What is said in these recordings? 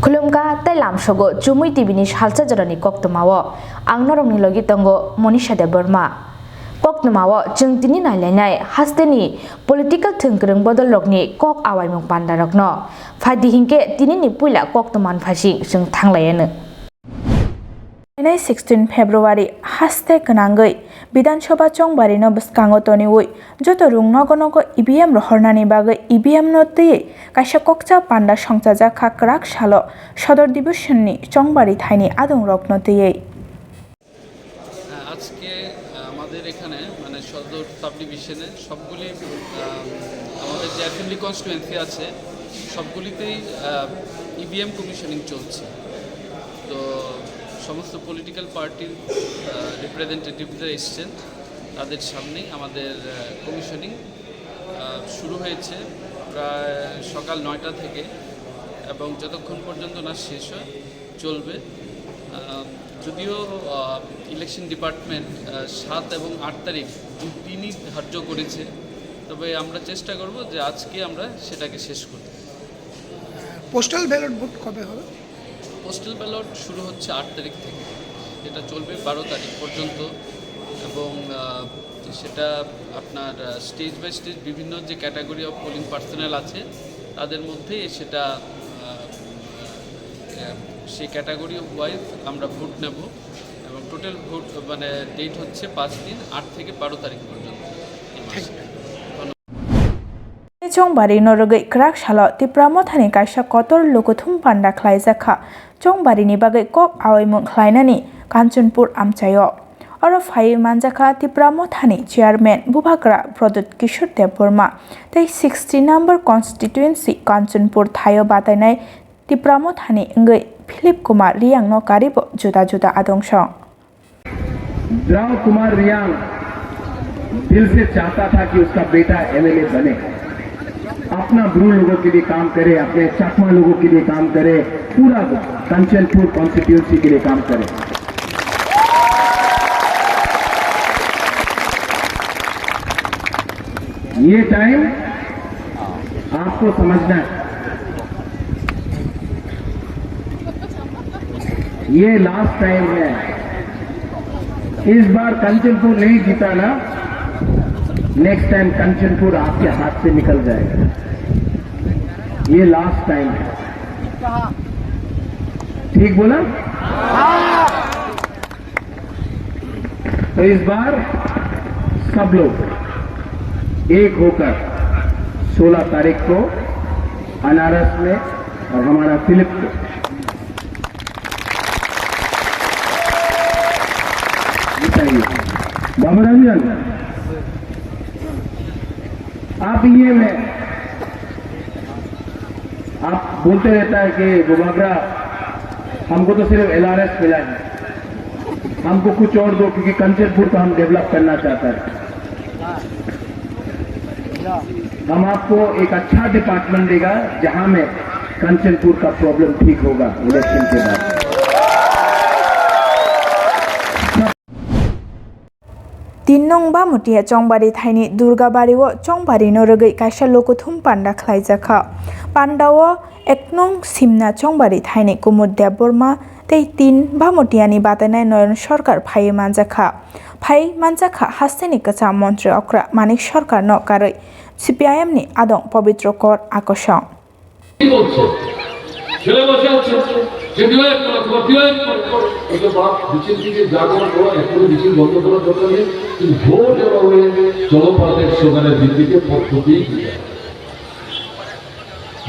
Khulumka tai lamsogo Chumui tibini Salsa Jorani Koktwma ang norongni logi tongo Manisha Debbarma. Koktwma jeng tini nailainai hasteni political thungkrung bodolokni kok awaimung pandarokno phadi hingke tini ni puila Koktwman phasing jeng thanglayano. 16 February haste kanangai Bidan Sabha Chongbari no Bskango Toni Wui Joto Rung Nogo Nogo EVM Rohornani Bagai EVM no Tei Kaisa Kokcha Panda Songchaja Kakrak Shalo Sodor Division ni Chongbari Thaini Adong Rok no Tei আজকে আমাদের এখানে মানে সদর sub ডিভিশনে সবগুলি আমাদের যে assembly constituency আছে সবগুলিতেই ইভিএম কমিশনিং চলছে তো সমস্ত পলিটিক্যাল পার্টির রিপ্রেজেন্টেটিভরা এসেছেন তাদের সামনেই আমাদের কমিশনিং শুরু হয়েছে প্রায় সকাল 9টা থেকে এবং যতক্ষণ পর্যন্ত না শেষ হয় চলবে যদিও ইলেকশন ডিপার্টমেন্ট 7 এবং 8 তারিখ দুদিনই ধার্য করেছে তবে আমরা চেষ্টা করব যে আজকে আমরা সেটাকে শেষ করতে। পোস্টাল ব্যালট ভোট কবে হবে? পোস্টাল ব্যালট শুরু হচ্ছে 8 তারিখ থেকে, এটা চলবে 12 তারিখ পর্যন্ত এবং সেটা আপনার স্টেজ বাই স্টেজ বিভিন্ন যে ক্যাটাগরি অফ পোলিং পার্সোনাল আছে তাদের মধ্যে সেটা সেই ক্যাটাগরি ওয়াইজ আমরা ভোট নেব এবং টোটাল ভোট মানে ডেট হচ্ছে 5 দিন 8 থেকে 12 তারিখ পর্যন্ত। Chongbari Norogai Krak Shalo TRIPURA Thani Kaisa Kotor Lokothum Panda Khlaijaka Chongbari ni bagai kok awaimung khlainani Kanchanpur Amchayo Oro Phai Manjaka TRIPURA Thani Chairman Bubhagra Pradut Kishore Debbarma tei 60 number constituency Kanchanpur Thayo batainai TRIPURA Thani ngai Philip Kumar Riang no karibo juda juda adongsong द्राव Kumar Reang दिल से चाहता था कि उसका बेटा MLA बने, अपना Bru लोगों के लिए काम करे, अपने चाकमा लोगों के लिए काम करे, पूरा कंचनपुर कॉन्स्टिट्यूंसी के लिए काम करे। ये टाइम आपको समझना है, ये लास्ट टाइम है। इस बार कंचनपुर नहीं जीता ना, नेक्स्ट टाइम कंचनपुर आपके हाथ से निकल जाएगा। ये लास्ट टाइम है, ठीक बोला? तो इस बार सब लोग एक होकर 16 तारीख को अनारस में और हमारा फिलिप को बाबा रामजन आप ये में आप बोलते रहता है कि बुबागरा हमको तो सिर्फ एलआरएस मिला है, हमको कुछ और दो क्योंकि कंचनपुर को हम डेवलप करना चाहता है। हम आपको एक अच्छा डिपार्टमेंट देगा जहां में कंचनपुर का प्रॉब्लम ठीक होगा इलेक्शन के बाद। Tinong Bamutia Chongbari Thaini Durgabari wo Chongbari Norogai Kaisa Lokothum Panda Khlaijaka Pandawo Eknong Simna Chongbari Thaini Kumud Debbarma tei 3 Bamutiani Batanai Noyon Sarkar Phai Manjaka Hasteni Kacha Montri Okra Manik Sarkar no Karoi CPIM ni Adong Pabitro Kor Akosong vote এবং জলপাতের স্লোগানের ভিত্তিতে পদ্ধতি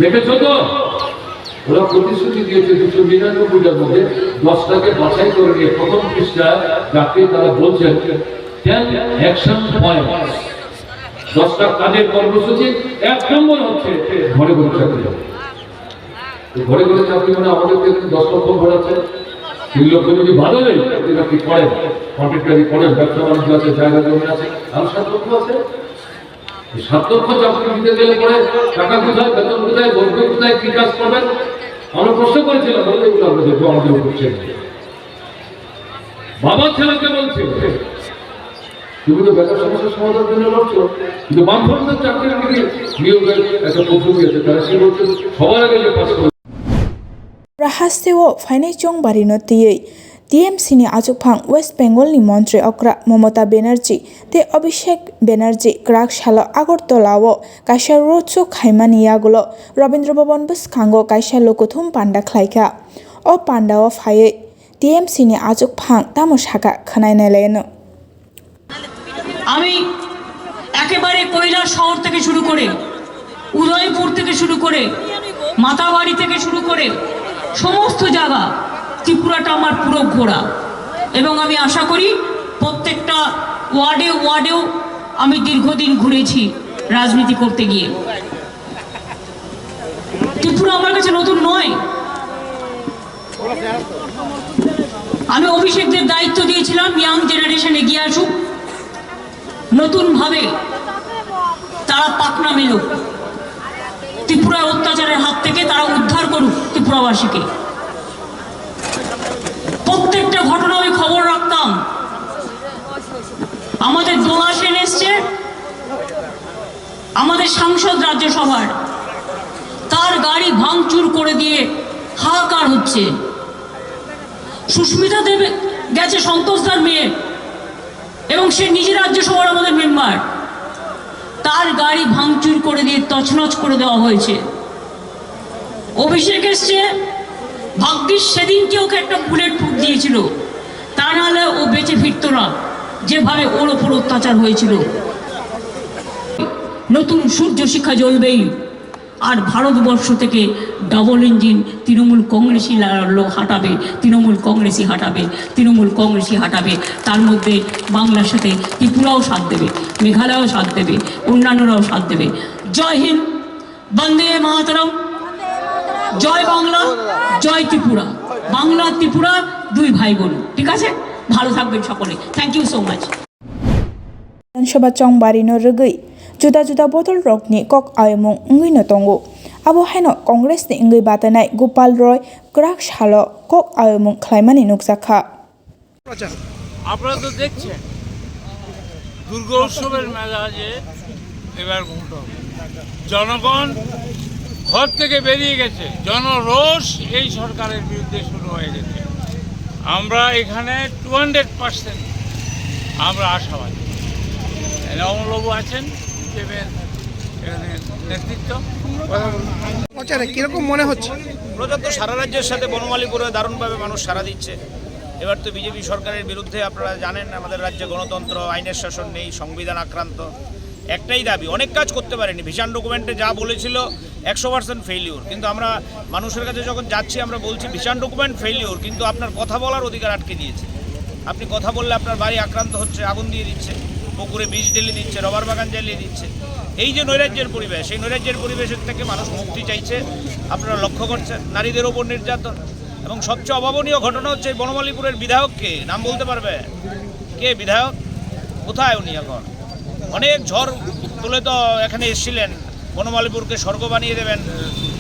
দেখেছো তো, ওরা প্রতিশ্রুতি দিয়েছে 299টার মধ্যে 10টাকে বাছাই করে নিয়ে প্রথম পৃষ্ঠায় যাকে তারা বলছেন 10 অ্যাকশন পয়েন্ট, 10টা কাজের কর্মসূচি। 1 নম্বর হচ্ছে ঘরে ঘরে চাকরি। ঘরে ঘরে চাকরি মানে আমাদেরকে 10 লক্ষ ঘর আছে, 3 লক্ষ যদি ভালো নেই চাকরি বাকরি করেন, কন্ট্রাক্টারি করেন, ব্যবসা বাণিজ্য আছে, জায়গা জমি আছে, আর 7 লক্ষ আছে। 7 লক্ষ চাকরি দিতে গেলে পরে টাকা কোথায়, বেতন কোথায়, বলবে কোথায়, কি কাজ করবেন? আমরা প্রশ্ন করেছিলাম, বলে এগুলো আমরা দেখবো আমাদের করছেন। বাবা ছেলেকে বলছে তুমি তো বেকার সমস্যার সমাধান জন্য লড়ছো, কিন্তু বামফ্রন্টের চাকরির নিয়োগের একটা পদ্ধতি আছে, তারা কি বলছে সবার আগে যে pass Hastewo fainai chongbari no tiyei TMC ni ajukphang West Bengal ni মন্ত্রী অক্রা মমতা ব্যানার্জি te অভিষেক ব্যানার্জি ক্রাক শালো আগরতলাও কাইসা রোড শো খাইমানি ইয়াগুলো রবীন্দ্র ভবন বসখাঙ্গো কাইসা লোকথুম পান্ডা খাইকা ও পান্ডাও ফায়ে TMC ni ajukphang তামসাকা খনাইনাইলেন আমি একেবারে কৈলাস শহর থেকে শুরু করে উদয়পুর থেকে শুরু করে মাতাবাড়ি থেকে শুরু করে সমস্ত জায়গা ত্রিপুরাটা আমার পুরো ঘোরা এবং আমি আশা করি প্রত্যেকটা ওয়ার্ডেও আমি দীর্ঘদিন ঘুরেছি রাজনীতি করতে গিয়ে। ত্রিপুরা আমার কাছে নতুন নয়। আমি অভিষেকদের দায়িত্ব দিয়েছিলাম ইয়াং জেনারেশন এগিয়ে আসুক, নতুনভাবে তারা পাকনা মেলুক, ত্রিপুরার অত্যাচারের হাত থেকে তারা উদ্ধার করুক ত্রিপুরাবাসীকে। প্রত্যেকটা ঘটনা আমি খবর রাখতাম। আমাদের দোলা সেন এসছে, আমাদের সাংসদ রাজ্যসভার, তার গাড়ি ভাঙচুর করে দিয়ে হাহাকার হচ্ছে। সুস্মিতা দেব গেছে সন্তোষদার মেয়ে এবং সে নিজে রাজ্যসভার আমাদের মেম্বার, তার গাড়ি ভাঙচুর করে দিয়ে তছনছ করে দেওয়া হয়েছে। অভিষেক এসছে, ভাগ্যিস সেদিনকে ওকে একটা বুলেট প্রুফ দিয়েছিল, তা নাহলে ও বেঁচে ফিরত না, যেভাবে ওর ওপর অত্যাচার হয়েছিল। নতুন সূর্য শিক্ষা জ্বলবেই, আর ভারতবর্ষ থেকে ডাবল ইঞ্জিন তৃণমূল কংগ্রেসই লোক হাঁটাবে, তৃণমূল কংগ্রেসই হাঁটাবে, তৃণমূল কংগ্রেসই হাঁটাবে। তার মধ্যে বাংলার সাথে ত্রিপুরাও সাথ দেবে, মেঘালয়ও সাথ দেবে, অন্যান্যরাও সাথ দেবে। জয় হিন্দ, বন্দে মাতরম, জয় বাংলা, জয় ত্রিপুরা। বাংলা ত্রিপুরা দুই ভাই বোন, ঠিক আছে? ভালো থাকবেন সকলে। Thank you so much. বিধানসভা চংবারি no rugui juda juda botol rok ni kok aimung ngui no tongo abo haino congress ni ngui batanai Gopal Roy krak shalo kok aimung khlaimani nukjakha আপনারা তো দেখছেন দুর্গা উৎসবের মেজাজে এবার ভোট হবে। জনগণ ঘর থেকে বেরিয়ে গেছে, জনরোষ এই সরকারের বিরুদ্ধে শুরু হয়ে গেছে। আমরা এখানে 200% আমরা আশাবাদী। অমলবাবু আছেন, এখানে নেতৃত্ব। কিরকম মনে হচ্ছে? প্রজা তো সারা রাজ্যের সাথে বনমালীপুরে দারুণভাবে মানুষ সাড়া দিচ্ছে। এবার তো বিজেপি সরকারের বিরুদ্ধে আপনারা জানেন আমাদের রাজ্যে গণতন্ত্র, আইনের শাসন নেই, সংবিধান আক্রান্ত। একটাই দাবি, অনেক কাজ করতে পারেনি, ভিশন ডকুমেন্টে যা বলেছিল 100% ফেইলিউর। কিন্তু আমরা মানুষের কাছে যখন যাচ্ছি আমরা বলছি ভিশন ডকুমেন্ট ফেইলিউর, কিন্তু আপনার কথা বলার অধিকার আটকে দিয়েছে। আপনি কথা বললে আপনার বাড়ি আক্রান্ত হচ্ছে, আগুন দিয়ে দিচ্ছে, পুকুরে বিষ ঢেলে দিচ্ছে, রবার বাগান জ্বালিয়ে দিচ্ছে। এই যে নৈরাজ্যের পরিবেশ, এই নৈরাজ্যের পরিবেশের থেকে মানুষ মুক্তি চাইছে। আপনারা লক্ষ্য করছেন নারীদের ওপর নির্যাতন, এবং সবচেয়ে অভাবনীয় ঘটনা হচ্ছে বনমালীপুরের বিধায়ককে নাম বলতে পারবে? কে বিধায়ক? কোথায় উনি এখন? অনেক ঝড় তুলে তো এখানে এসেছিলেন, বনমালীপুরকে স্বর্গ বানিয়ে দেবেন,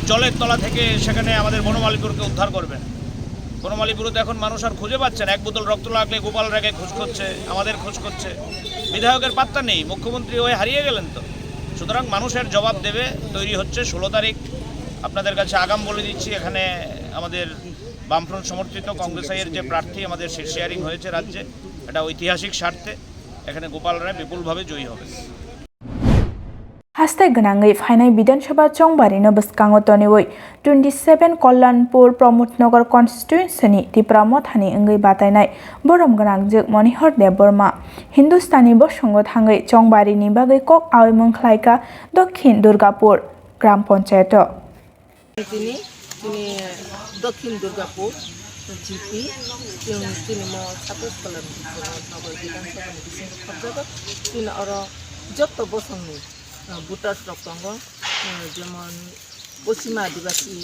জলের তলা থেকে সেখানে আমাদের বনমালীপুরকে উদ্ধার করবেন। বনমালীপুরে তো এখন মানুষ আর খুঁজে পাচ্ছেন, এক বোতল রক্ত লাগলে গোপাল রাগে খোঁজ করছে, আমাদের খোঁজ করছে। বিধায়কের পাত্তা নেই, মুখ্যমন্ত্রী হয়ে হারিয়ে গেলেন তো। সুতরাং মানুষের জবাব দেবে, তৈরি হচ্ছে 16 তারিখ। আপনাদের কাছে আগাম বলে দিচ্ছি, এখানে আমাদের বামফ্রন্ট সমর্থিত কংগ্রেসের যে প্রার্থী আমাদের শেয়ারিং হয়েছে রাজ্যে, এটা ঐতিহাসিক স্বার্থে এখানে গোপাল রায় বিপুলভাবে জয়ী হবে। হাস্তে গনাঙ্গै ফাইনাই বিধানসভা চংবারি no bskango toniwoi 27 Kalyanpur Pramodnagar constituency Tripura মথানি engै বাতাইনাই বরম গনাংjuk মনিহর দেববর্মা হিন্দুস্তানি বসঙ্গ থাঙ্গै চংবারি ni bagै kok awimung khlaika দক্ষিণ দুর্গাপুর গ্রাম পঞ্চায়েত। তিনি দক্ষিণ দুর্গাপুর জিপি তিনি সাতাশ কল্যাণপুর বিধানসভা তিনি আরো যত বসঙ্গনি ভোটার্স দङ, যেমন পশ্চিমা আদিবাসী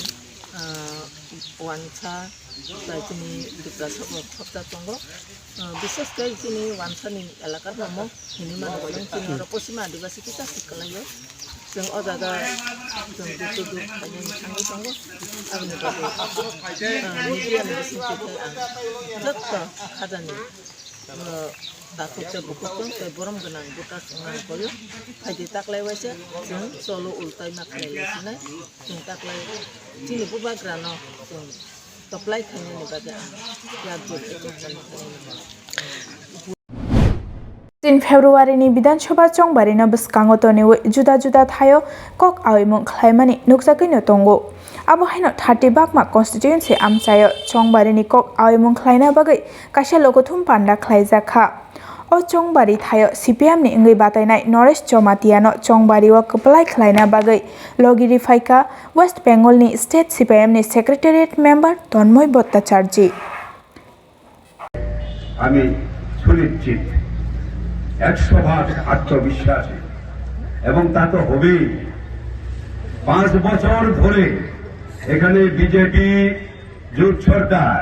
ওয়ানসা তিনি ত্রিপুরা সপ্তাহ দङ, বিশেষ করে তিনি ওয়ানসানি এলাকার দङ হিনি মানুষ তিনি আরো পশ্চিমা আদিবাসী কি চাষি খালাयो जों अ जायगा जों दुखु थांनाय दङ आंनि बागै मिडियानि बिसिनिफ्राय जत खाजानि दाखुरखौ बुखुखौ बरम गोनां भोटार संनांगौ फायदे ताकलायबायसो जों सल' उल्टाय माखालायलायसिनाय जों ताकलाय जोंनि बुबाग्रानो जों apply khaine ni baga ya vote election 3 February ni Bidansabha Chongbari na bwskango toniwe juda juda thayo kok awimung khlaimani nukjakino tongo abo haino 30 bakma constituency amchayo Chongbari ni kok awimung khlaina bagai kaisa lokothum panda khlaijakha o Chongbari thayo CPM ni ngui batainai Noresh Chomatiano Chongbari wa kaplai khlaina bagai logiri phaika West Bengal ni state CPM ni secretariat member Tonmoy Bhattacharji আমি সুনিশ্চিত 100% আত্মবিশ্বাসী এবং তা তো হবেই 5 বছর ধরে এখানে বিজেপি জোট সরকার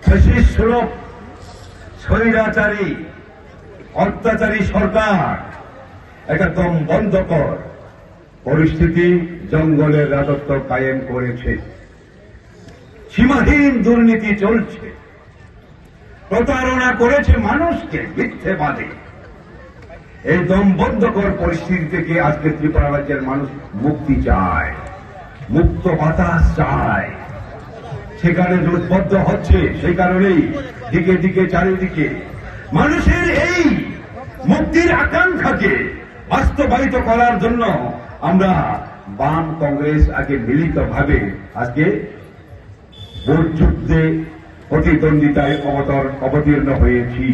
ফ্যাসিস্ট সুলভ স্বৈরাচারী অত্যাচারী সরকার একটা দম বন্ধকর পরিস্থিতি জঙ্গলের রাজত্ব কায়েম করেছে সীমাহীন দুর্নীতি চলছে প্রতারণা করেছে মানুষকে মিথ্যেবাদে এই দমবন্ধকর পরিস্থিতি থেকে আজকে ত্রিপুরা রাজ্যের মানুষ মুক্তি চায় মুক্ত বাতাস চায় সেখানে জোটবদ্ধ হচ্ছে সেই কারণেই দিকে দিকে চারিদিকে মানুষের এই মুক্তির আকাঙ্ক্ষাকে বাস্তবায়িত করার জন্য আমরা বাম কংগ্রেস আগে মিলিতভাবে আজকে ভোট যুদ্ধে প্রতিদ্বন্দ্বিতায় অবতীর্ণ হয়েছি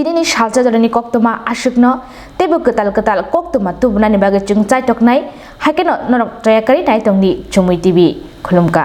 Tinini Salsa Jorani Koktwma asukno tebo ketal Koktwma tubunani bagai chung chaitok nai hakeno norok jayakari nai tongni Chumui TV khulumka